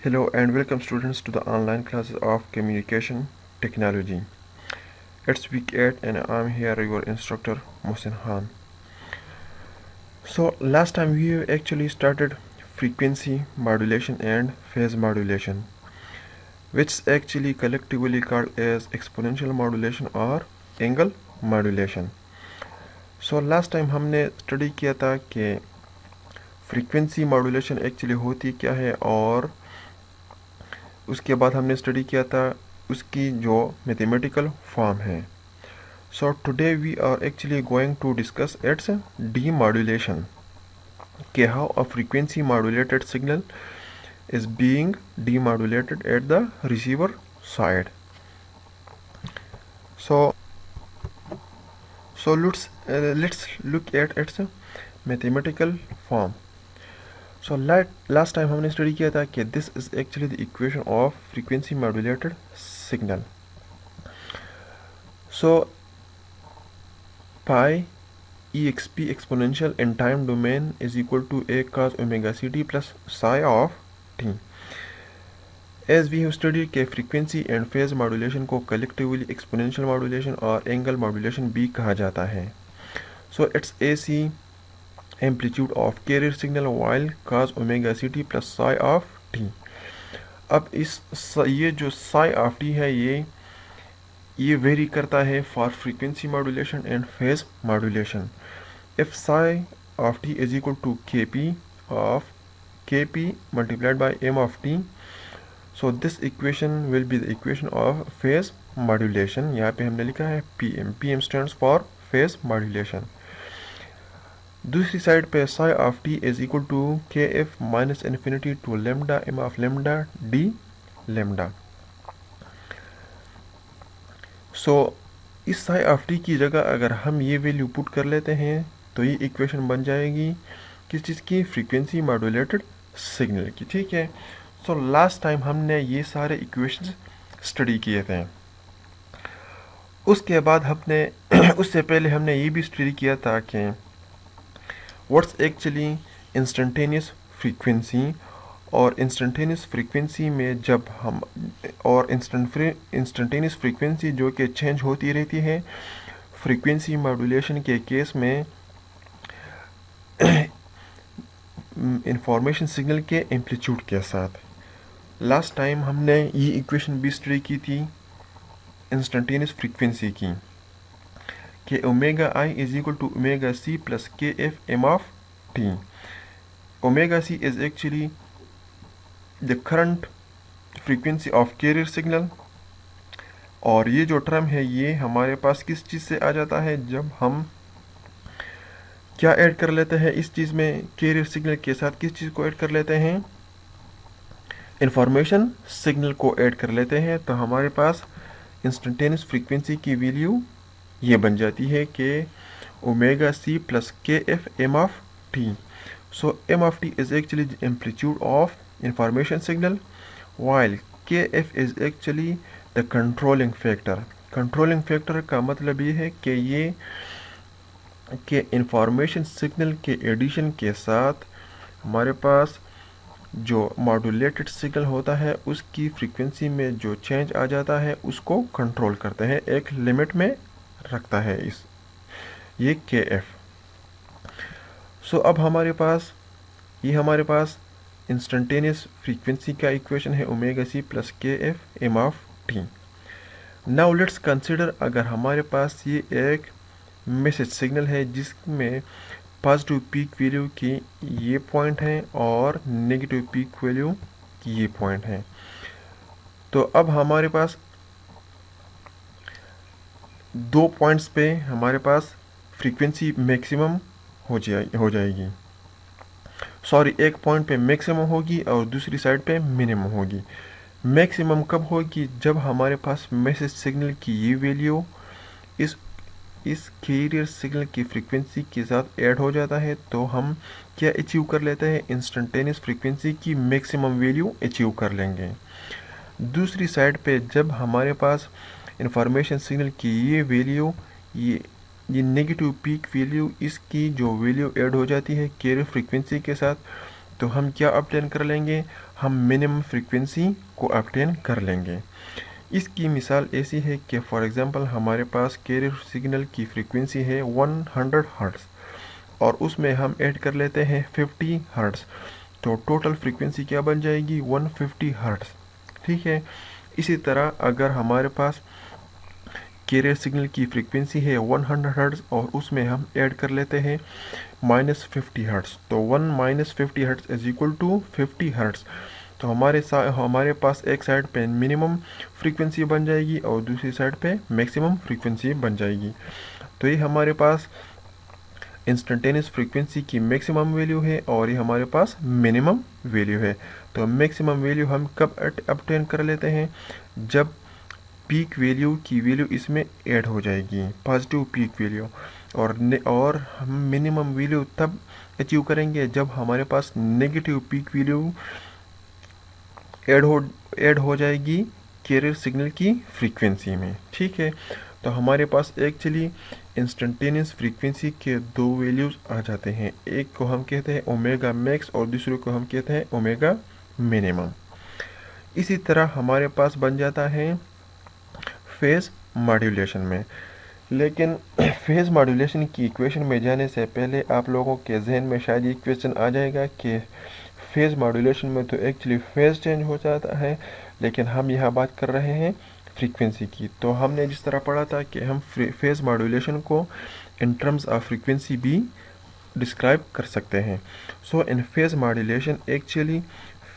Hello and welcome students to the online classes of communication technology. It's week 8 and I'm here your instructor Mohsin Khan. So last time we actually started frequency modulation and phase modulation, which is actually collectively called as exponential modulation or angle modulation. So last time हमने study किया था कि frequency modulation actually होती क्या है और उसके बाद हमने स्टडी किया था उसकी जो मैथमेटिकल फॉर्म है. So today we are actually going to discuss its demodulation, कि how a frequency modulated signal is being demodulated at the receiver side. So let's look at its mathematical form. So last time हमने study किया था कि this is actually the equation of frequency modulated signal. So pi exp exponential in time domain is equal to a cos omega ct plus psi of t. As we have studied कि frequency and phase modulation को collectively exponential modulation और angle modulation भी कहा जाता है. So it's AC amplitude of carrier signal while cos omega ct plus psi of t. अब ये जो psi of t है ये वेरी करता है for frequency modulation and phase modulation. If psi of t is equal to kp multiplied by m of t, so this equation will be the equation of phase modulation. यहाँ पे हमने लिखा है pm stands for phase modulation. दूसरी side पे psi of t is equal to kf minus infinity to lambda m of lambda d lambda. So इस psi of t की जगह अगर हम ये वैल्यू पुट कर लेते हैं तो ये इक्वेशन बन जाएगी किस चीज़ की, फ्रीक्वेंसी मॉड्यूलेटेड सिग्नल की. ठीक है. सो लास्ट टाइम हमने ये सारे इक्वेशंस स्टडी किए थे. उसके बाद हमने उससे पहले हमने ये भी स्टडी किया था कि व्हाट्स एक्चुअली इंस्टेंटेनियस फ्रीक्वेंसी, और इंस्टेंटेनियस फ्रीक्वेंसी में जब हम और इंस्टेंटेनियस फ्रीक्वेंसी जो कि चेंज होती रहती है फ्रीक्वेंसी मॉड्यूलेशन के केस में इंफॉर्मेशन सिग्नल के एम्पलीट्यूड के साथ. लास्ट टाइम हमने ये इक्वेशन भी स्टडी की थी इंस्टेंटेनियस फ्रीक्वेंसी की कि omega I is equal to omega C plus K F M of T. Omega C is actually the current frequency of carrier signal, और ये जो टर्म है ये हमारे पास किस चीज़ से आ जाता है, जब हम क्या ऐड कर लेते हैं इस चीज़ में, कैरियर सिग्नल के साथ किस चीज़ को ऐड कर लेते हैं, इंफॉर्मेशन सिग्नल को ऐड कर लेते हैं. तो हमारे पास इंस्टेंटेनियस फ्रीक्वेंसी की वैल्यू ये बन जाती है कि omega C plus K F M of T. So M of T is actually the amplitude of information signal while kf is actually the controlling factor. Controlling factor का मतलब ये है कि ये कि इंफॉर्मेशन सिग्नल के एडिशन के साथ हमारे पास जो मॉड्यूलेटेड सिग्नल होता है उसकी फ्रीक्वेंसी में जो चेंज आ जाता है उसको कंट्रोल करते हैं, एक लिमिट में रखता है ये kf. सो अब हमारे पास इंस्टेंटेनियस फ्रीक्वेंसी का इक्वेशन है omega C plus K F M of T. Now let's consider अगर हमारे पास ये एक मैसेज सिग्नल है जिसमें पॉजिटिव पीक वैल्यू की ये पॉइंट है और नेगेटिव पीक वैल्यू की ये पॉइंट है. तो अब हमारे पास दो पॉइंट्स पे हमारे पास फ्रीक्वेंसी मैक्सिमम हो जाएगी. सॉरी, एक पॉइंट पे मैक्सिमम होगी और दूसरी साइड पे मिनिमम होगी. मैक्सिमम कब होगी, जब हमारे पास मैसेज सिग्नल की ये वैल्यू इस कैरियर सिग्नल की फ्रीक्वेंसी के साथ ऐड हो जाता है तो हम क्या अचीव कर लेते हैं, इंस्टेंटेनियस फ्रीक्वेंसी की मैक्सिमम वैल्यू अचीव कर लेंगे. दूसरी साइड पे जब हमारे पास इंफॉर्मेशन सिग्नल की ये वैल्यू ये नेगेटिव पीक वैल्यू इसकी जो वैल्यू ऐड हो जाती है कैरियर फ्रीक्वेंसी के साथ, तो हम क्या ऑब्टेन कर लेंगे, हम मिनिमम फ्रीक्वेंसी को ऑब्टेन कर लेंगे। इसकी मिसाल ऐसी है कि फॉर एग्जांपल हमारे पास कैरियर सिग्नल की फ्रीक्वेंसी है 100 हर्ट्ज़ और उसमें हम ऐड कर लेते हैं 50 हर्ट्ज़, तो टोटल फ्रीक्वेंसी क्या बन जाएगी 150 हर्ट्ज़। ठीक है। इसी तरह अगर हमारे पास कैरियर सिग्नल की फ्रीक्वेंसी है 100 हर्ट्ज़ और उसमें हम ऐड कर लेते हैं -50 हर्ट्ज़, तो 1 - 50 hertz is equal to 50 hertz. तो हमारे पास एक साइड पे मिनिमम फ्रीक्वेंसी बन जाएगी और दूसरी साइड पे मैक्सिमम फ्रीक्वेंसी बन जाएगी। तो ये हमारे पास इंस्टेंटेनियस फ्रीक्वेंसी की मैक्सिमम वैल्यू है और ये हमारे पास मिनिमम वैल्यू है। तो मैक्सिमम वैल्यू हम कब ऑब्टेन कर लेते हैं, जब पीक वैल्यू की वैल्यू इसमें ऐड हो जाएगी, पॉजिटिव पीक वैल्यू। और हम मिनिमम वैल्यू तब अचीव करेंगे जब हमारे पास नेगेटिव पीक वैल्यू ऐड हो जाएगी कैरियर सिग्नल की फ्रीक्वेंसी में। ठीक है। तो हमारे पास एक्चुअली इंस्टेंटेनियस फ्रीक्वेंसी के दो वैल्यूज़ आ जाते हैं, एक को हम कहते हैं ओमेगा मैक्स और दूसरे को हम कहते हैं ओमेगा मिनिमम। इसी तरह हमारे पास बन जाता है फेज मॉड्यूलेशन में। लेकिन फेज मॉड्यूलेशन की इक्वेशन में जाने से पहले आप लोगों के जहन में शायद ये क्वेश्चन आ जाएगा कि फेज मॉड्यूलेशन में तो एक्चुअली फेज चेंज हो जाता है, लेकिन हम यहाँ बात कर रहे हैं फ्रीक्वेंसी की। तो हमने जिस तरह पढ़ा था कि हम फेज मॉड्यूलेशन को इन टर्म्स ऑफ फ्रीक्वेंसी भी डिस्क्राइब कर सकते हैं। So in phase modulation actually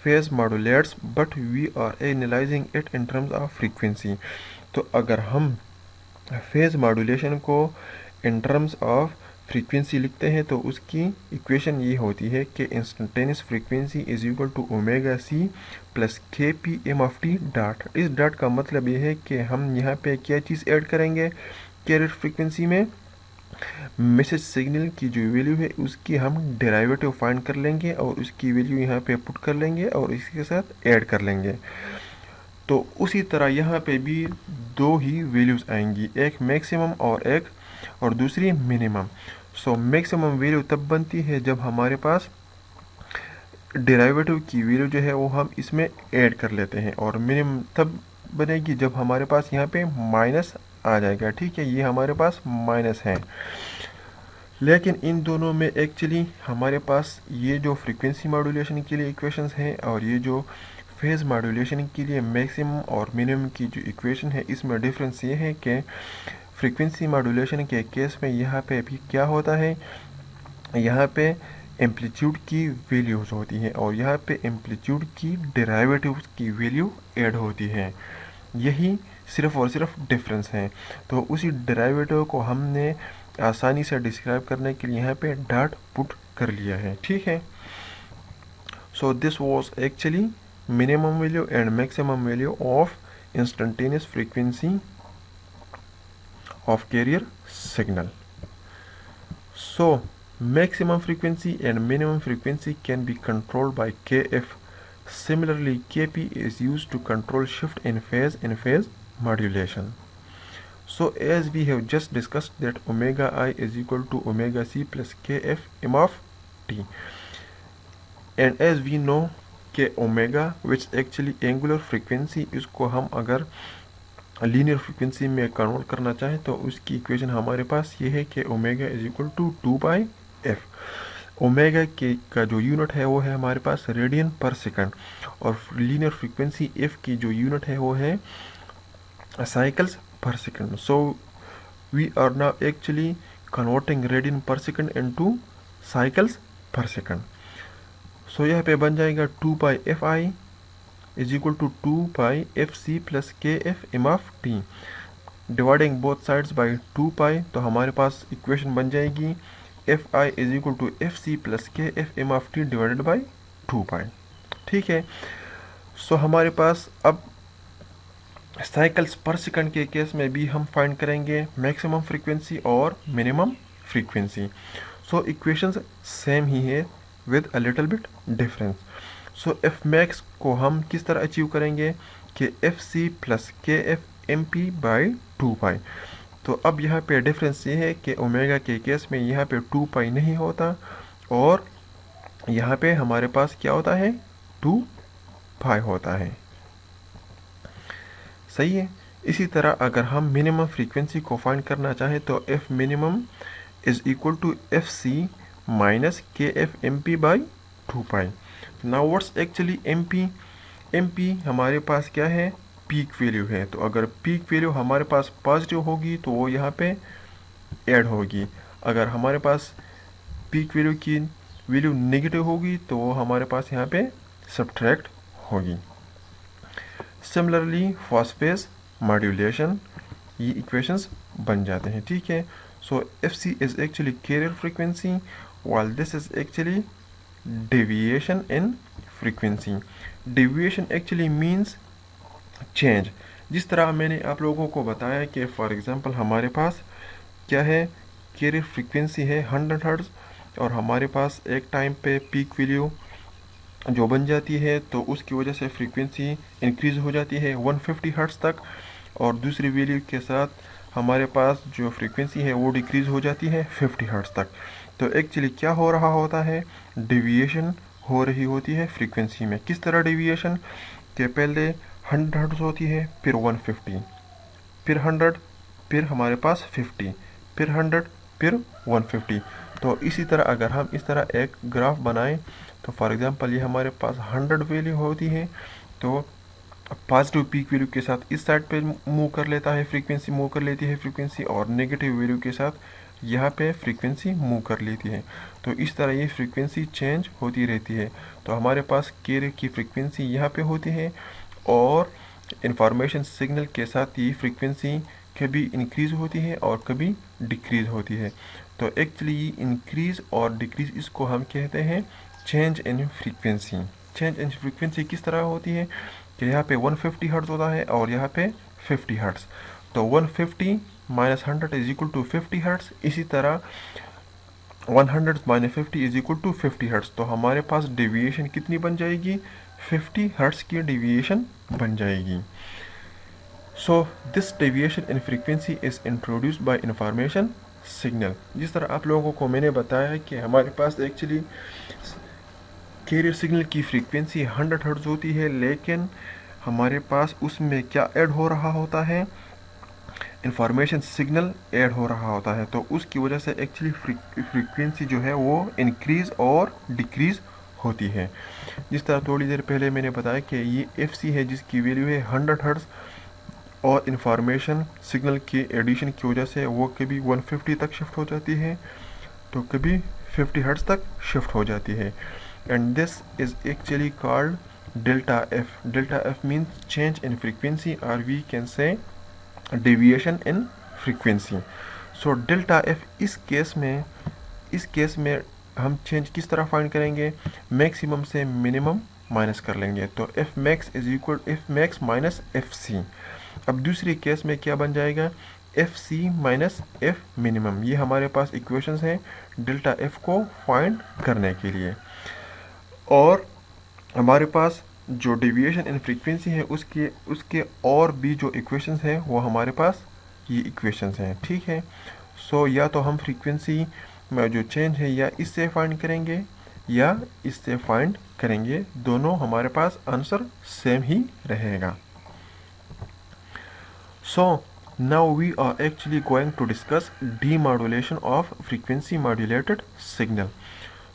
phase modulates but we are analyzing it in terms of frequency. तो अगर हम फेज मॉड्यूलेशन को इन टर्म्स ऑफ फ्रीक्वेंसी लिखते हैं तो उसकी इक्वेशन ये होती है कि instantaneous frequency is equal to omega C plus K P M of T dot. इस डॉट का मतलब ये है कि हम यहाँ पे क्या चीज़ ऐड करेंगे, कैरियर फ्रीक्वेंसी में मैसेज सिग्नल की जो वैल्यू है उसकी हम डेरिवेटिव फाइंड कर लेंगे और उसकी वैल्यू यहाँ पे पुट कर लेंगे और इसके साथ ऐड कर लेंगे। तो उसी तरह यहाँ पे भी दो ही वैल्यूज़ आएंगी, एक मैक्सिमम और दूसरी मिनिमम। सो मैक्सिमम वैल्यू तब बनती है जब हमारे पास डेरिवेटिव की वैल्यू जो है वो हम इसमें ऐड कर लेते हैं, और मिनिमम तब बनेगी जब हमारे पास यहाँ पे माइनस आ जाएगा। ठीक है, ये हमारे पास माइनस है। लेकिन इन दोनों में एक्चुअली हमारे पास ये जो फ्रीक्वेंसी मॉड्यूलेशन के लिए इक्वेशंस हैं और ये जो फेज मॉड्यूलेशन के लिए मैक्सिमम और मिनिमम की जो इक्वेशन है, इसमें डिफरेंस ये है कि फ्रीक्वेंसी मॉड्यूलेशन के केस में यहाँ पे भी क्या होता है, यहाँ पे एम्पलीट्यूड की वैल्यूज होती हैं और यहाँ पे एम्पलीट्यूड की डेरिवेटिव्स की वैल्यू ऐड होती है। यही सिर्फ और सिर्फ डिफरेंस है। तो उसी डेरिवेटिव को हमने आसानी से डिस्क्राइब करने के लिए यहाँ पे डॉट पुट कर लिया है। ठीक है। So this was actually minimum value and maximum value of instantaneous frequency of carrier signal. So maximum frequency and minimum frequency can be controlled by KF. Similarly, KP is used to control shift in phase modulation. So as we have just discussed that omega I is equal to omega C plus KF m of t, and as we know कि omega which actually angular frequency, इसको हम अगर linear frequency में convert करना चाहें तो उसकी equation हमारे पास ये है कि omega is equal to 2/f। Omega के का जो यूनिट है वो है हमारे पास रेडियन पर सेकंड और लीनियर फ्रीक्वेंसी एफ की जो यूनिट है वो है cycles per second. So we are now actually converting radian per second into cycles per second. So यहाँ पे बन जाएगा 2/fi is equal to 2/fc plus kf m of t। Dividing both sides by 2 तो हमारे पास equation बन जाएगी fi is equal to fc plus kf m of t divided by 2 ठीक है। सो हमारे पास अब साइकिल्स पर सेकंड के केस में भी हम फाइंड करेंगे मैक्सिमम फ्रीक्वेंसी और मिनिमम फ्रीक्वेंसी। सो इक्वेशंस सेम ही है with a little bit difference. So f max को हम किस तरह अचीव करेंगे कि fc plus kf mp by 2 तो अब यहाँ पे डिफरेंस ये है कि ओमेगा के केस में यहाँ पे 2 नहीं होता और यहाँ पे हमारे पास क्या होता है, 2 पाई होता है। सही है। इसी तरह अगर हम मिनिमम फ्रीक्वेंसी को फाइंड करना चाहें तो F minimum is equal to F C minus K F M P by 2 pi. Now what's actually M P? M P हमारे पास क्या है, पीक वैल्यू है। तो अगर पीक वैल्यू हमारे पास पॉजिटिव होगी तो वो यहाँ पे ऐड होगी, अगर हमारे पास पीक वैल्यू की वैल्यू नेगेटिव होगी तो वो हमारे पास यहाँ पे सब्ट्रैक्ट होगी। सिमिलरली फॉस्फेज मॉड्यूलेशन, ये इक्वेशंस बन जाते हैं। ठीक है। So F C is actually carrier frequency while this is actually deviation in frequency. Deviation actually means change। जिस तरह मैंने आप लोगों को बताया कि फॉर एग्जांपल हमारे पास क्या है, कैरियर फ्रीक्वेंसी है 100 हर्ट्ज और हमारे पास एक टाइम पे पीक वैल्यू जो बन जाती है तो उसकी वजह से फ्रीक्वेंसी इंक्रीज़ हो जाती है 150 हर्ट्ज तक, और दूसरी वैल्यू के साथ हमारे पास जो फ्रीक्वेंसी है वो डिक्रीज़ हो जाती है 50 हर्ट्ज तक। तो एक्चुअली क्या हो रहा होता है, डेविएशन हो रही होती है फ्रीक्वेंसी में। किस तरह डेविएशन के पहले 100 हर्ट्ज होती है, फिर 150, फिर 100, फिर हमारे पास 50, फिर 100, फिर 150। तो इसी तरह अगर हम इस तरह एक ग्राफ बनाएं तो फॉर एग्जांपल ये हमारे पास 100 वैल्यू होती है तो पॉजिटिव पीक वैल्यू के साथ इस साइड पे मूव कर लेता है फ्रीक्वेंसी, मूव कर लेती है फ्रीक्वेंसी, और नेगेटिव वैल्यू के साथ यहाँ पे फ्रीक्वेंसी मूव कर लेती है। तो इस तरह ये फ्रीक्वेंसी चेंज होती रहती है। तो हमारे पास कैरियर की फ्रीक्वेंसी यहाँ पे होती है और इंफॉर्मेशन सिग्नल के साथ ये फ्रीक्वेंसी कभी इंक्रीज़ होती है और कभी डिक्रीज़ होती है। तो एक्चुअली ये इंक्रीज़ और डिक्रीज़ इसको हम कहते हैं change in frequency. Change in frequency किस तरह होती है कि यहाँ पे 150 हर्ट्ज होता है और यहाँ पे 50 हर्ट्ज। तो 150 minus 100 is equal to 50 hertz. इसी तरह 100 minus 50 is equal to 50 hertz. तो हमारे पास डेविएशन कितनी बन जाएगी, 50 हर्ट्ज की डेविएशन बन जाएगी। So this deviation in frequency is introduced by information signal. जिस तरह आप लोगों को मैंने बताया कि हमारे पास एक्चुअली कैरियर सिग्नल की फ्रीक्वेंसी 100 हर्ट्ज होती है, लेकिन हमारे पास उसमें क्या ऐड हो रहा होता है, इंफॉर्मेशन सिग्नल ऐड हो रहा होता है। तो उसकी वजह से एक्चुअली फ्रीक्वेंसी जो है वो इंक्रीज़ और डिक्रीज़ होती है। जिस तरह थोड़ी देर पहले मैंने बताया कि ये एफ सी है जिसकी वैल्यू है 100 हर्ट्ज और इंफॉर्मेशन सिग्नल के एडिशन की वजह से वो कभी 150 तक शिफ्ट हो जाती है तो कभी 50 हर्ट्ज तक शिफ्ट हो जाती है। And this is actually called delta F. Delta F means change in frequency और we can say deviation in frequency. So delta F इस केस में हम चेंज किस तरह फाइंड करेंगे, मैक्सिमम से मिनिमम माइनस कर लेंगे। तो F max is equal F max minus F C. अब दूसरी केस में क्या बन जाएगा, F C minus F minimum. ये हमारे पास इक्वेशंस हैं डेल्टा एफ को फाइंड करने के लिए। और हमारे पास जो डेविएशन इन फ्रीक्वेंसी है उसके और भी जो इक्वेशंस हैं वो हमारे पास ये इक्वेशंस हैं। ठीक है। सो या तो हम फ्रीक्वेंसी में जो चेंज है या इससे फाइंड करेंगे या इससे फाइंड करेंगे, दोनों हमारे पास आंसर सेम ही रहेगा। So now we are actually going to discuss demodulation of frequency modulated signal.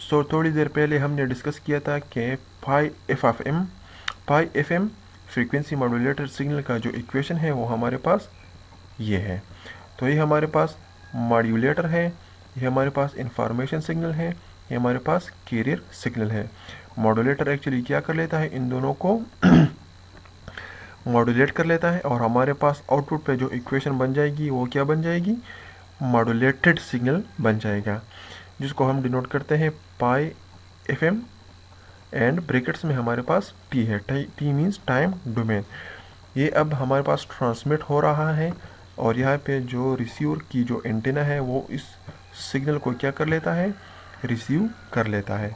So थोड़ी देर पहले हमने डिस्कस किया था कि pi F M frequency modulated signal का जो इक्वेशन है वो हमारे पास ये है। तो ये हमारे पास मॉड्यूलेटर है, ये हमारे पास इंफॉर्मेशन सिग्नल है, ये हमारे पास कैरियर सिग्नल है। मॉड्यूलेटर एक्चुअली क्या कर लेता है, इन दोनों को मॉड्यूलेट कर लेता है और हमारे पास आउटपुट पे जो इक्वेशन बन जाएगी वो क्या बन जाएगी, मॉड्यूलेटेड सिग्नल बन जाएगा, जिसको हम डिनोट करते हैं पाई एफ एम एंड ब्रैकेट्स में हमारे पास टी है। T means time domain. ये अब हमारे पास ट्रांसमिट हो रहा है और यहाँ पे जो रिसीवर की जो एंटेना है वो इस सिग्नल को क्या कर लेता है, रिसीव कर लेता है।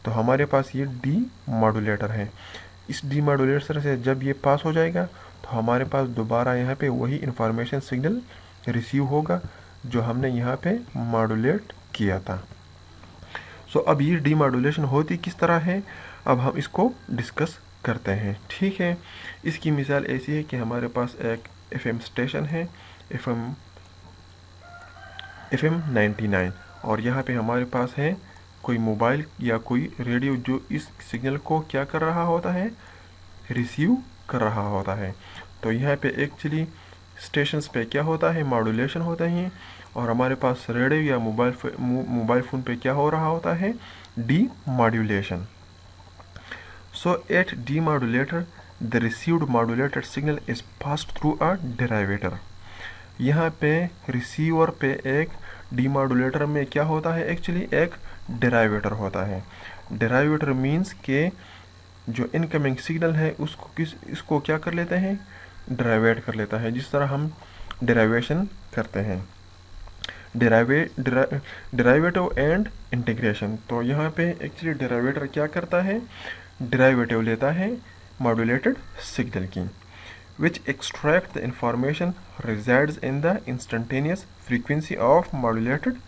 तो हमारे पास ये डी मॉड्यूलेटर है। इस डी मॉड्यूलेटर से जब ये पास हो जाएगा तो हमारे पास दोबारा यहाँ पे वही इंफॉर्मेशन सिग्नल रिसीव होगा जो हमने यहाँ पे मॉड्यूलेट किया था। सो अब ये डीमॉड्यूलेशन होती किस तरह है, अब हम इसको डिस्कस करते हैं। ठीक है, इसकी मिसाल ऐसी है कि हमारे पास एक FM स्टेशन है, FM 99, और यहाँ पे हमारे पास है कोई मोबाइल या कोई रेडियो जो इस सिग्नल को क्या कर रहा होता है, रिसीव कर रहा होता है। तो यहाँ पे एक्चुअली स्टेशंस पे क्या होता है, मॉड्यूलेशन होता है, और हमारे पास रेडियो या मोबाइल फ़ोन पे क्या हो रहा होता है, demodulation. So at demodulator, the received modulated signal is passed through a derivator. यहाँ पे रिसीवर पे एक डीमॉड्यूलेटर में क्या होता है, एक्चुअली एक डेराइवेटर होता है। डेराइवेटर मीन्स के जो इनकमिंग सिग्नल है इसको क्या कर लेते हैं, डेराइवेट कर लेता है, जिस तरह हम डेराइवेशन करते हैं, डेराइवेटिव एंड इंटीग्रेशन। तो यहाँ पे एक्चुअली डेराइवेटर क्या करता है, डेराइवेटिव लेता है मॉड्यूलेटेड सिग्नल की, which extract the information resides in the instantaneous frequency of modulated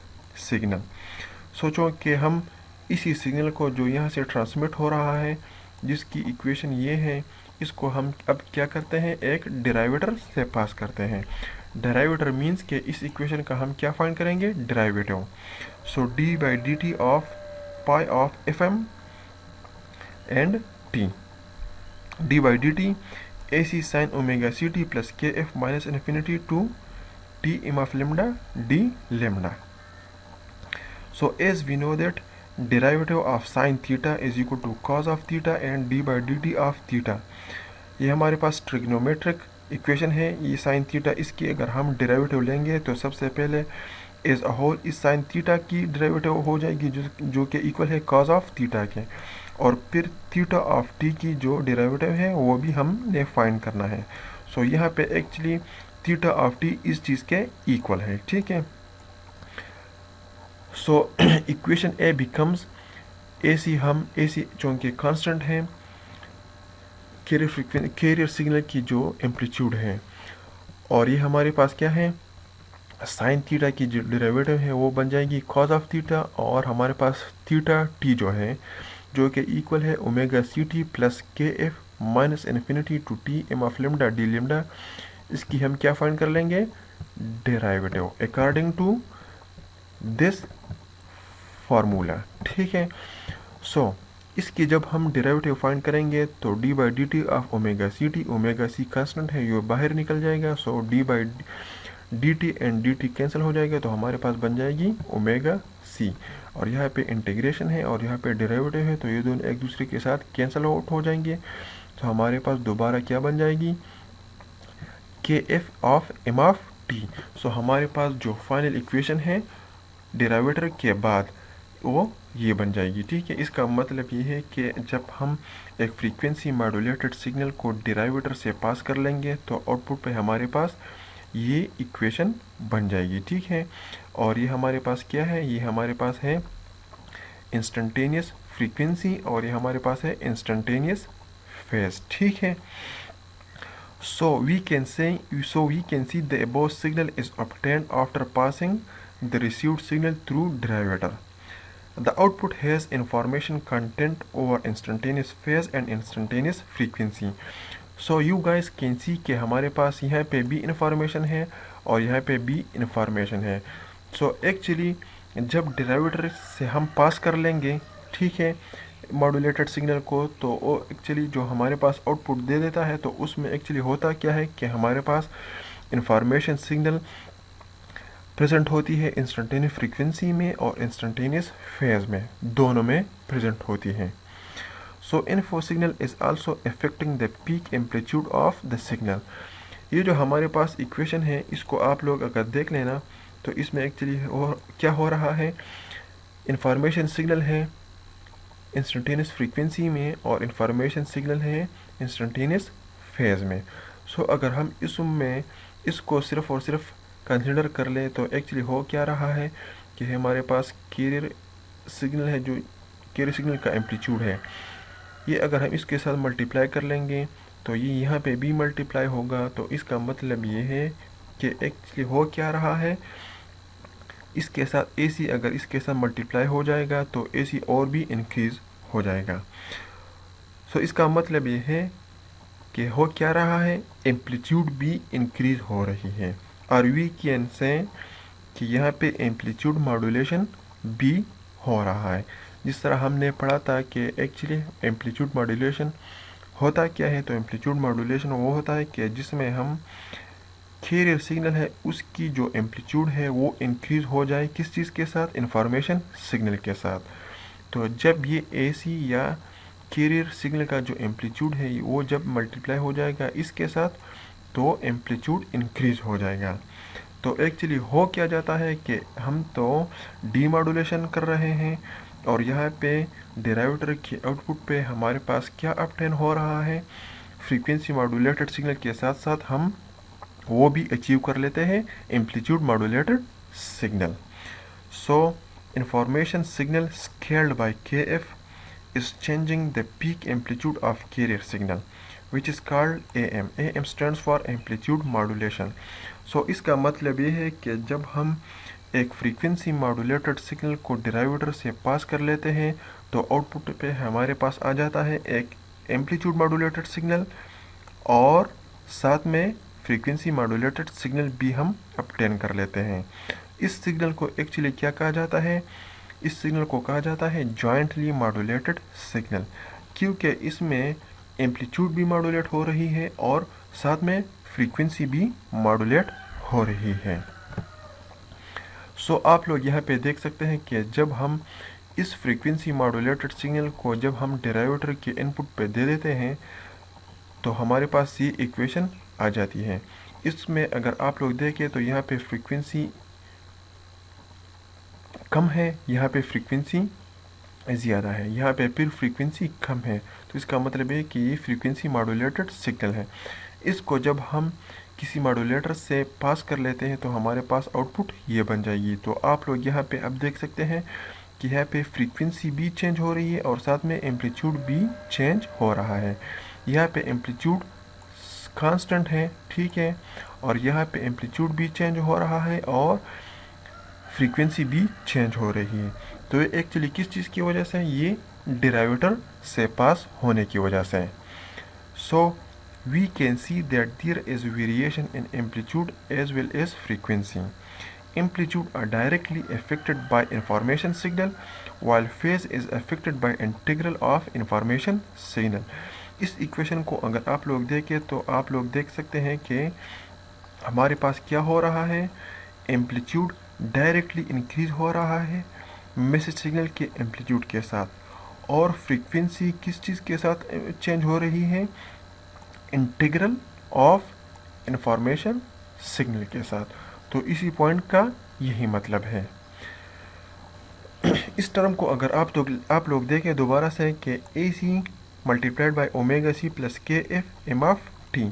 signal। सोचो कि हम इसी सिग्नल को जो यहाँ से ट्रांसमिट हो रहा है, जिसकी इक्वेशन ये है, इसको हम अब क्या करते हैं, एक डेराइवेटर से पास करते हैं। डेराइवेटर मीन्स के इस इक्वेशन का हम क्या फाइंड करेंगे, derivative. So D by D T of pi of FM and t, d by dt AC sin omega ct plus kf minus infinity to t m of lambda d lambda। So as we know that derivative of sin theta is equal to cos of theta and d by dt of theta। ये हमारे पास trigonometric equation है, ये sine theta, इसकी अगर हम derivative लेंगे तो सबसे पहले एज अ होल इस साइन थीटा की डेरिवेटिव हो जाएगी जो कि इक्वल है कॉस ऑफ थीटा के, और फिर थीटा ऑफ टी की जो डेरिवेटिव है वो भी हमने फाइंड करना है। सो यहाँ पे एक्चुअली थीटा ऑफ टी इस चीज़ के इक्वल है। ठीक है, सो इक्वेशन ए बिकम्स AC चूँकि कांस्टेंट है, कैरियर सिग्नल की जो एम्पलीट्यूड है, और ये हमारे पास क्या है, साइन थीटा की जो डेरिवेटिव है वो बन जाएगी कॉस ऑफ थीटा, और हमारे पास थीटा टी जो है जो कि इक्वल है omega C T plus K F minus infinity to T M of lambda D lambda. इसकी हम क्या फाइंड कर लेंगे, derivative according to this formula. ठीक है, सो इसकी जब हम डेरिवेटिव फाइंड करेंगे तो D by D T of omega C constant है, ये बाहर निकल जाएगा। So D by D T and D T cancel हो जाएगा, तो हमारे पास बन जाएगी ओमेगा सी, और यहाँ पे इंटीग्रेशन है और यहाँ पे डेरिवेटिव है, तो ये दोनों एक दूसरे के साथ कैंसिल आउट हो जाएंगे। तो हमारे पास दोबारा क्या बन जाएगी, K F of M of T. So हमारे पास जो फाइनल इक्वेशन है डेरिवेटिव के बाद वो ये बन जाएगी। ठीक है, इसका मतलब ये है कि जब हम एक फ्रीक्वेंसी मॉड्यूलेटेड सिग्नल को डेरिवेटर से पास कर लेंगे तो आउटपुट पे हमारे पास ये इक्वेशन बन जाएगी। ठीक है, और ये हमारे पास क्या है, ये हमारे पास है इंस्टेंटेनियस फ्रीक्वेंसी और ये हमारे पास है इंस्टेंटेनियस फेज। ठीक है, so we can see the above signal is obtained after passing the received signal through derivator. The output has information content over instantaneous phase and instantaneous frequency. So you guys can see कि हमारे पास यहाँ पे भी information है और यहाँ पे भी इंफॉर्मेशन है। So actually जब डेरिवेटर से हम पास कर लेंगे, ठीक है, मॉड्यूलेटेड सिग्नल को, तो वो एक्चुअली जो हमारे पास आउटपुट दे देता है, तो उसमें एक्चुअली होता क्या है कि हमारे पास इंफॉर्मेशन सिग्नल प्रेजेंट होती है इंस्टेंटेनियस फ्रीक्वेंसी में और इंस्टेंटेनियस फेज में, दोनों में प्रेजेंट होती है। So info signal is also affecting the peak amplitude of the signal. ये जो हमारे पास इक्वेशन है, इसको आप लोग अगर देख लेना तो इसमें एक्चुअली क्या हो रहा है, इंफॉर्मेशन सिग्नल है इंस्टेंटेनियस फ्रीक्वेंसी में और इंफॉर्मेशन सिग्नल है इंस्टेंटेनियस फेज में। सो अगर हम इसमें इसको सिर्फ और सिर्फ कंसिडर कर ले तो एक्चुअली हो क्या रहा है कि हमारे पास कैरियर सिग्नल है, जो कैरियर सिग्नल का एम्पलीट्यूड है, ये अगर हम इसके साथ मल्टीप्लाई कर लेंगे तो ये यहाँ पे भी मल्टीप्लाई होगा। तो इसका मतलब ये है कि एक्चुअली हो क्या रहा है, इसके साथ AC अगर इसके साथ मल्टीप्लाई हो जाएगा तो AC और भी इंक्रीज हो जाएगा। सो इसका मतलब ये है कि हो क्या रहा है, एम्पलीट्यूड भी इंक्रीज हो रही है। और वी कैन से कि यहाँ पे एम्पलीट्यूड मॉड्यूलेशन भी हो रहा है। जिस तरह हमने पढ़ा था कि एक्चुअली एम्पलीट्यूड मॉड्यूलेशन होता क्या है, तो एम्पलीट्यूड मॉड्यूलेशन वो होता है कि जिसमें हम कैरियर सिग्नल है उसकी जो एम्पलीट्यूड है वो इंक्रीज हो जाए, किस चीज़ के साथ, इंफॉर्मेशन सिग्नल के साथ। तो जब ये AC या कैरियर सिग्नल का जो एम्पलीट्यूड है वो जब मल्टीप्लाई हो जाएगा इसके साथ, तो एम्पलीट्यूड इंक्रीज हो जाएगा। तो एक्चुअली हो क्या जाता है कि हम तो डीमॉड्यूलेशन कर रहे हैं और यहाँ पे डेराइवेटर के आउटपुट पे हमारे पास क्या अपटेन हो रहा है, फ्रीक्वेंसी मॉड्यूलेटेड सिग्नल के साथ साथ हम वो भी अचीव कर लेते हैं amplitude modulated signal. So information signal scaled by KF is changing the peak amplitude of carrier signal which is called AM. AM stands for amplitude modulation. So इसका मतलब ये है कि जब हम एक फ्रीक्वेंसी मॉड्यूलेटेड सिग्नल को डिराइवेटर से पास कर लेते हैं तो आउटपुट पे हमारे पास आ जाता है एक एम्पलीट्यूड मॉड्यूलेटेड सिग्नल और साथ में फ्रीक्वेंसी मॉड्यूलेटेड सिग्नल भी हम ऑब्टेन कर लेते हैं। इस सिग्नल को एक्चुअली क्या कहा जाता है, इस सिग्नल को कहा जाता है जॉइंटली मॉड्यूलेटेड सिग्नल, क्योंकि इसमें एम्पलीट्यूड भी मॉड्यूलेट हो रही है और साथ में फ्रीक्वेंसी भी मॉड्यूलेट हो रही है। सो आप लोग यहाँ पे देख सकते हैं कि जब हम इस फ्रीक्वेंसी मॉड्यूलेटेड सिग्नल को जब हम डेराइवेटर के इनपुट पे दे देते हैं तो हमारे पास ये इक्वेशन आ जाती है। इसमें अगर आप लोग देखें तो यहाँ पे फ्रीक्वेंसी कम है, यहाँ पे फ्रीक्वेंसी ज़्यादा है, यहाँ पे फिर फ्रीक्वेंसी कम है, तो इसका मतलब है कि ये फ्रीक्वेंसी मॉड्यूलेटेड सिग्नल है। इसको जब हम किसी मॉड्यूलेटर से पास कर लेते हैं तो हमारे पास आउटपुट ये बन जाएगी। तो आप लोग यहाँ पे अब देख सकते हैं कि यहाँ पे फ्रीक्वेंसी भी चेंज हो रही है और साथ में एम्पलीट्यूड भी चेंज हो रहा है। यहाँ पे एम्पलीट्यूड कांस्टेंट है, ठीक है, और यहाँ पे एम्पलीट्यूड भी चेंज हो रहा है और फ्रीक्वेंसी भी चेंज हो रही है। तो ये एक्चुअली किस चीज़ की वजह से, ये डेराइवेटर से पास होने की वजह से। So we can see that there is variation in amplitude as well as frequency. Amplitude are directly affected by information signal while phase is affected by integral of information signal. इस इक्वेशन को अगर आप लोग देखें तो आप लोग देख सकते हैं कि हमारे पास क्या हो रहा है, एम्पलीट्यूड डायरेक्टली इंक्रीज हो रहा है मैसेज सिग्नल के एम्पलीट्यूड के साथ और फ्रीक्वेंसी किस चीज़ के साथ चेंज हो रही है, इंटीग्रल ऑफ इंफॉर्मेशन सिग्नल के साथ। तो इसी पॉइंट का यही मतलब है। इस टर्म को अगर आप लोग देखें दोबारा से कि AC multiplied by omega C plus KF m of t.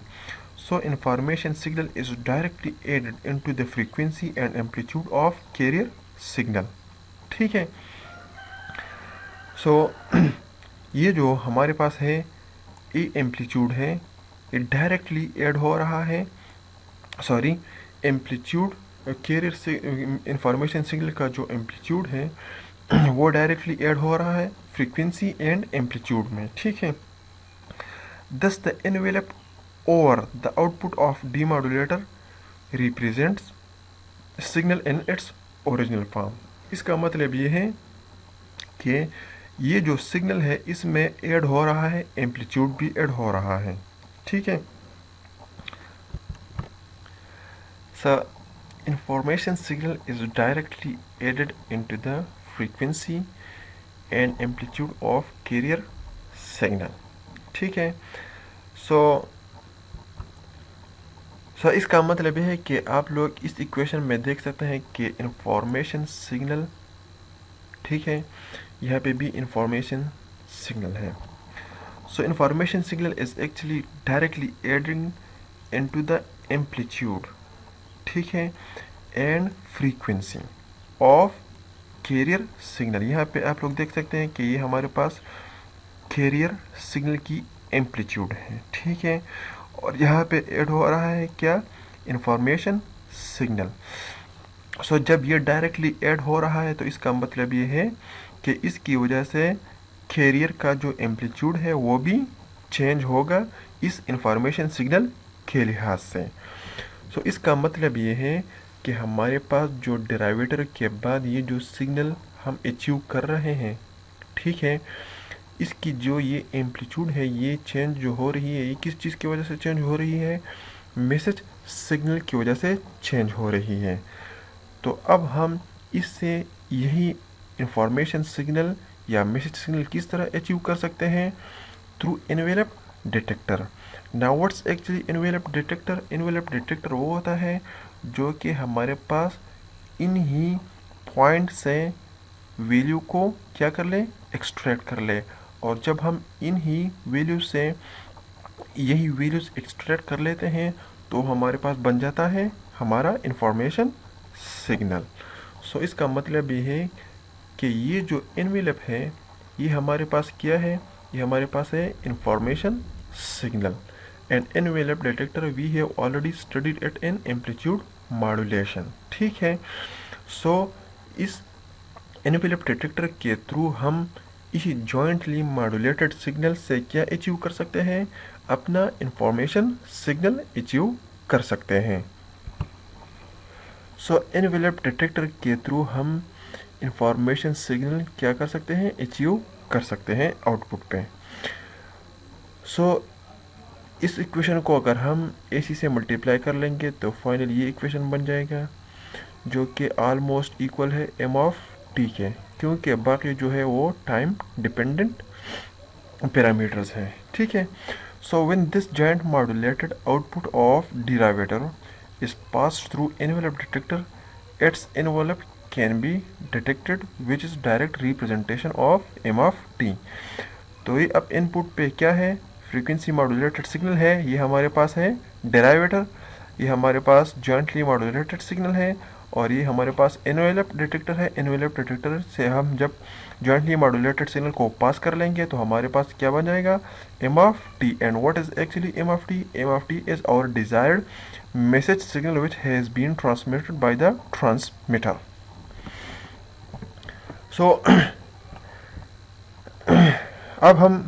So information signal is directly added into the frequency and amplitude of carrier signal. ठीक है। सो ये जो हमारे पास है ये एम्पलीट्यूड है, ये डायरेक्टली ऐड हो रहा है, सॉरी एम्पलीट्यूड कैरियर से इंफॉर्मेशन सिग्नल का जो एम्पलीट्यूड है वो डायरेक्टली ऐड हो रहा है फ्रीक्वेंसी एंड एम्पलीट्यूड में, ठीक है। Thus the envelope or the output of demodulator represents signal in its original form. इसका मतलब ये है कि ये जो सिग्नल है इसमें ऐड हो रहा है, एम्पलीट्यूड भी ऐड हो रहा है, ठीक है। So information signal is directly added into the frequency and amplitude of carrier signal, ठीक है। सो इसका मतलब है कि आप लोग इस इक्वेशन में देख सकते हैं कि इंफॉर्मेशन सिग्नल, ठीक है, यहाँ पे भी इंफॉर्मेशन सिग्नल है। सो information signal is actually directly adding into the amplitude, ठीक है, and frequency of carrier signal. यहाँ पे आप लोग देख सकते हैं कि ये हमारे पास कैरियर सिग्नल की एम्पलीट्यूड है, ठीक है, और यहाँ पे ऐड हो रहा है क्या, इंफॉर्मेशन सिग्नल। सो जब ये डायरेक्टली ऐड हो रहा है तो इसका मतलब ये है कि इसकी वजह से कैरियर का जो एम्पलीट्यूड है वो भी चेंज होगा इस इंफॉर्मेशन सिग्नल के लिहाज से। सो इसका मतलब ये है कि हमारे पास जो डेराइवेटर के बाद ये जो सिग्नल हम अचीव कर रहे हैं, ठीक है, इसकी जो ये एम्पलीट्यूड है, ये चेंज जो हो रही है, ये किस चीज़ की वजह से चेंज हो रही है? मैसेज सिग्नल की वजह से चेंज हो रही है। तो अब हम इससे यही इंफॉर्मेशन सिग्नल या मैसेज सिग्नल किस तरह अचीव कर सकते हैं? Through envelope detector. Now what's actually envelope detector? Envelope detector वो होता है जो कि हमारे पास इन ही पॉइंट से वैल्यू को क्या कर ले? एक्सट्रैक्ट कर ले। और जब हम इन ही वैल्यू से यही वैल्यूज एक्सट्रैक्ट कर लेते हैं तो हमारे पास बन जाता है हमारा इंफॉर्मेशन सिग्नल। सो इसका मतलब ये है कि ये जो एनवेलप है ये हमारे पास क्या है? ये हमारे पास है information signal. And envelope detector we have already studied at an amplitude modulation, ठीक है। सो इस एनवेलप डिटेक्टर के थ्रू हम इसी जॉइंटली मॉड्यूलेटेड सिग्नल से क्या अचीव कर सकते हैं? अपना इंफॉर्मेशन सिग्नल अचीव कर सकते हैं। सो एनवेलप डिटेक्टर के थ्रू हम इंफॉर्मेशन सिग्नल क्या कर सकते हैं? अचीव कर सकते हैं आउटपुट पे। सो इस इक्वेशन को अगर हम AC से मल्टीप्लाई कर लेंगे तो फाइनल ये इक्वेशन बन जाएगा जो कि ऑलमोस्ट इक्वल है m ऑफ t के, क्योंकि बाकी जो है वो टाइम डिपेंडेंट पैरामीटर्स है, ठीक है। So when this joint modulated output of derivator is passed through envelope detector, its envelope can be detected which is direct representation of m of t। तो ये अब इनपुट पे क्या है? फ्रीक्वेंसी मॉड्यूलेटेड सिग्नल है, ये हमारे पास है डेराइवेटर, ये हमारे पास जॉइंटली मॉड्यूलेटेड सिग्नल है, और ये हमारे पास एनवेलप डिटेक्टर है। एनवेलप डिटेक्टर से हम जब जॉइंटली मॉड्यूलेटेड सिग्नल को पास कर लेंगे तो हमारे पास क्या बन जाएगा? m of t। And what is actually m of t? m of t is our desired message signal which has been transmitted by the transmitter। so अब हम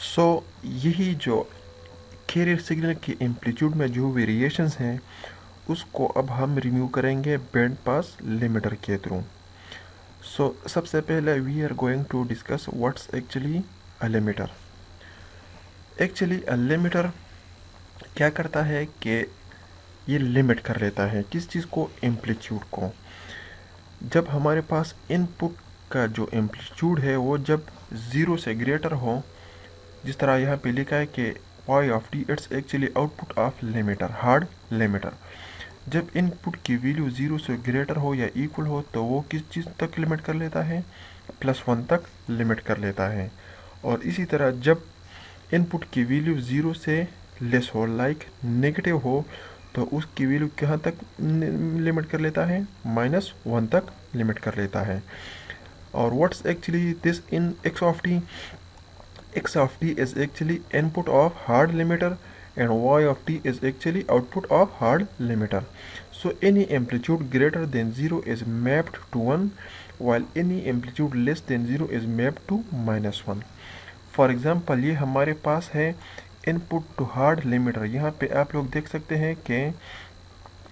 सो यही जो कैरियर सिग्नल के एम्पलीट्यूड में जो वेरिएशंस हैं उसको अब हम रिमूव करेंगे बैंड पास लिमिटर के थ्रू। सो सबसे पहले we are going to discuss what's actually a limiter. Actually a limiter क्या करता है कि ये लिमिट कर लेता है किस चीज़ को, एम्पलीट्यूड को। जब हमारे पास इनपुट का जो एम्पलीट्यूड है वो जब ज़ीरो से ग्रेटर हो, जिस तरह यहाँ पे लिखा है कि y of t it's actually output of limiter, hard limiter. जब इनपुट की वैल्यू ज़ीरो से ग्रेटर हो या इक्वल हो तो वो किस चीज़ तक लिमिट कर लेता है, +1 तक लिमिट कर लेता है। और इसी तरह जब इनपुट की वैल्यू ज़ीरो से लेस हो, लाइक नेगेटिव हो, तो उसकी वैल्यू कहाँ तक लिमिट कर लेता है, -1 तक लिमिट कर लेता है। और what's actually this in x of t? x of t is actually input of hard limiter and y of t is actually output of hard limiter. So any amplitude greater than 0 is mapped to 1 while any amplitude less than 0 is mapped to -1. For example, ये हमारे पास है input to hard limiter. यहाँ पे आप लोग देख सकते हैं कि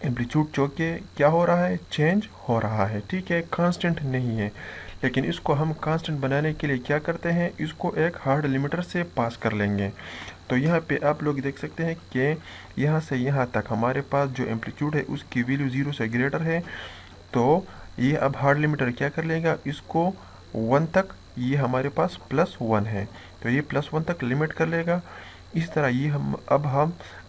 एम्पलीट्यूड जो कि क्या हो रहा है, चेंज हो रहा है, ठीक है, कांस्टेंट नहीं है। लेकिन इसको हम कांस्टेंट बनाने के लिए क्या करते हैं, इसको एक हार्ड लिमिटर से पास कर लेंगे। तो यहाँ पे आप लोग देख सकते हैं कि यहाँ से यहाँ तक हमारे पास जो एम्पलीट्यूड है उसकी वैल्यू 0 से ग्रेटर है, तो ये अब हार्ड लिमिटर क्या कर लेगा, इसको 1 तक, ये हमारे पास +1 है तो ये +1 तक लिमिट कर लेगा। इस तरह ये हम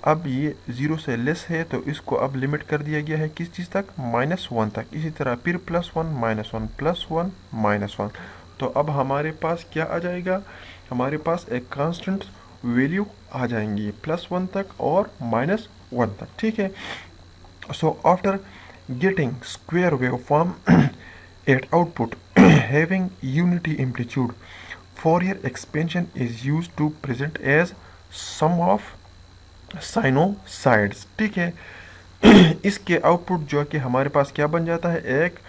अब ये 0 से लेस है तो इसको अब लिमिट कर दिया गया है किस चीज़ तक, -1 तक। इसी तरह फिर +1 -1 +1 -1। तो अब हमारे पास क्या आ जाएगा, हमारे पास एक कांस्टेंट वैल्यू आ जाएंगी +1 तक और -1 तक, ठीक है। So after getting square waveform at output having unity amplitude, Fourier expansion is used to present as sum of sinusoids, ठीक है। इसके आउटपुट जो कि हमारे पास क्या बन जाता है, एक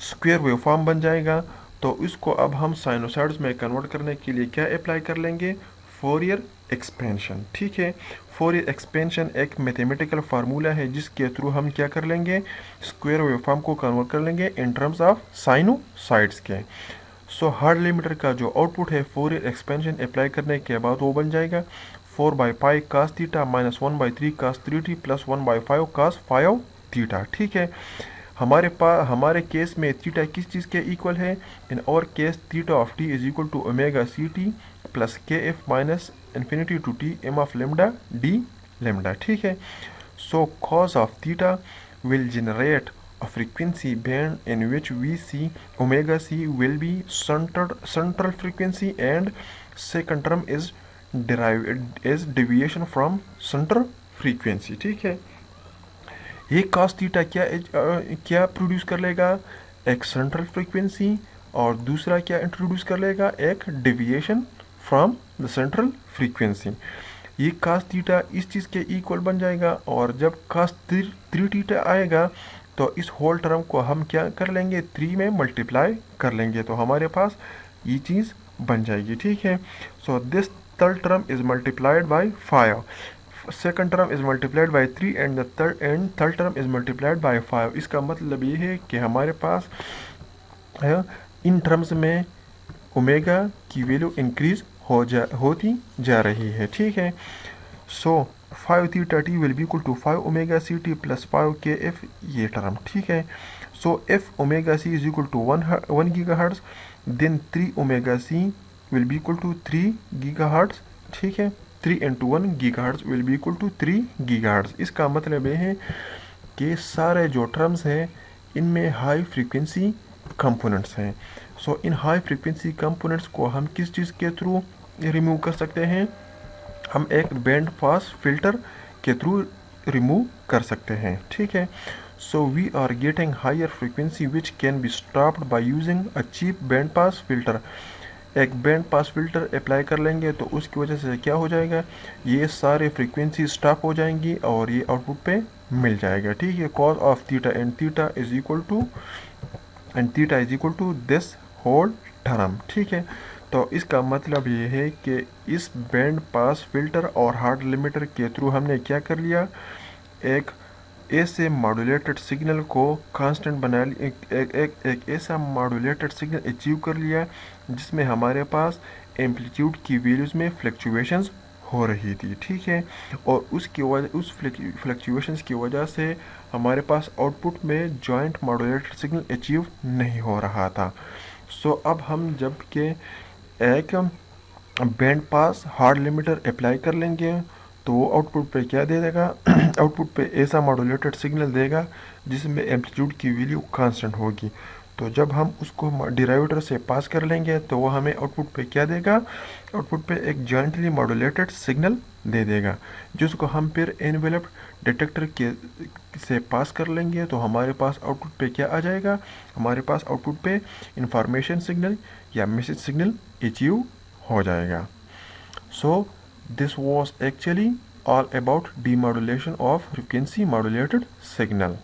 स्क्वायर वेवफॉर्म बन जाएगा। तो इसको अब हम साइनोसाइड्स में कन्वर्ट करने के लिए क्या अप्लाई कर लेंगे, फोरियर एक्सपेंशन, ठीक है। फोरियर एक्सपेंशन एक मैथमेटिकल फार्मूला है जिसके थ्रू हम क्या कर लेंगे, स्क्वायर वेवफॉर्म को कन्वर्ट कर लेंगे इन टर्म्स ऑफ साइनोसाइड्स के। सो हार्ड लिमिटर का जो आउटपुट है फोरियर एक्सपेंशन अप्लाई करने के बाद वो बन जाएगा 4/π cos theta -1/3 cos 3t + 1/5 cos 5 theta, ठीक है। हमारे केस में थीटा किस चीज़ के इक्वल है, in our case theta of t is equal to omega ct plus kf minus infinity to t m of lambda d lambda, ठीक है। So cos of theta will generate a frequency band in which we see omega c will be central frequency and second term is derived as deviation from center frequency, ठीक है। ये cos theta क्या produce कर लेगा, एक central frequency, और दूसरा क्या इंट्रोड्यूस कर लेगा, एक deviation from the central frequency. ये cos थीटा इस चीज़ के इक्वल बन जाएगा, और जब cos 3 थीटा आएगा तो इस होल टर्म को हम क्या कर लेंगे, 3 में मल्टीप्लाई कर लेंगे, तो हमारे पास ये चीज़ बन जाएगी, ठीक है। So this third term is multiplied by 5, second term is multiplied by 3 and third term is multiplied by 5। इसका मतलब ये है कि हमारे पास इन टर्म्स में ओमेगा की वैल्यू इंक्रीज होती जा रही है, ठीक है। So 5 theta T will be equal to 5 omega C T plus 5 K F, ये टर्म, ठीक है। So F omega C is equal to 1 gigahertz, then 3 omega C will be equal to 3 gigahertz, ठीक है। 3 into 1 gigahertz will be equal to 3 gigahertz. इसका मतलब ये है कि सारे जो टर्म्स हैं इनमें हाई फ्रीक्वेंसी कंपोनेंट्स हैं। सो इन हाई फ्रीक्वेंसी कंपोनेंट्स को हम किस चीज़ के थ्रू रिमूव कर सकते हैं, हम एक बैंड पास फिल्टर के थ्रू रिमूव कर सकते हैं, ठीक है। So we are getting higher frequency which can be stopped by using a cheap band pass filter. एक बैंड पास फिल्टर अप्लाई कर लेंगे तो उसकी वजह से क्या हो जाएगा, ये सारे फ्रीक्वेंसी स्टॉप हो जाएंगी और ये आउटपुट पे मिल जाएगा, ठीक है। Cos of theta and theta is equal to this whole term, ठीक है। तो इसका मतलब ये है कि इस बैंड पास फिल्टर और हार्ड लिमिटर के थ्रू हमने क्या कर लिया, एक ऐसे मॉड्यूलेटेड सिग्नल को कांस्टेंट बना लिया, एक ऐसा मॉड्यूलेटेड सिग्नल अचीव कर लिया जिसमें हमारे पास एम्पलीट्यूड की वैल्यूज़ में फ्लक्चुएशंस हो रही थी, ठीक है। और उसकी वजह, उस फ्लक्चुएशंस की वजह से हमारे पास आउटपुट में जॉइंट मॉड्यूलेटेड सिग्नल अचीव नहीं हो रहा था। सो अब हम जब के एक बैंड पास हार्ड लिमिटर अप्लाई कर लेंगे तो वो आउटपुट पे क्या दे देगा आउटपुट पे ऐसा मॉड्यूलेटेड सिग्नल देगा जिसमें एम्पलीट्यूड की वैल्यू कांस्टेंट होगी। तो जब हम उसको डिराइवेटर से पास कर लेंगे तो वो हमें आउटपुट पे क्या देगा, आउटपुट पे एक जॉइंटली मॉड्यूलेटेड सिग्नल दे देगा, जिसको हम फिर एनवेलप डिटेक्टर के से पास कर लेंगे तो हमारे पास आउटपुट पे क्या आ जाएगा, हमारे पास आउटपुट पे इंफॉर्मेशन सिग्नल या मैसेज सिग्नल अचीव हो जाएगा। So this was actually all about demodulation of frequency modulated signal.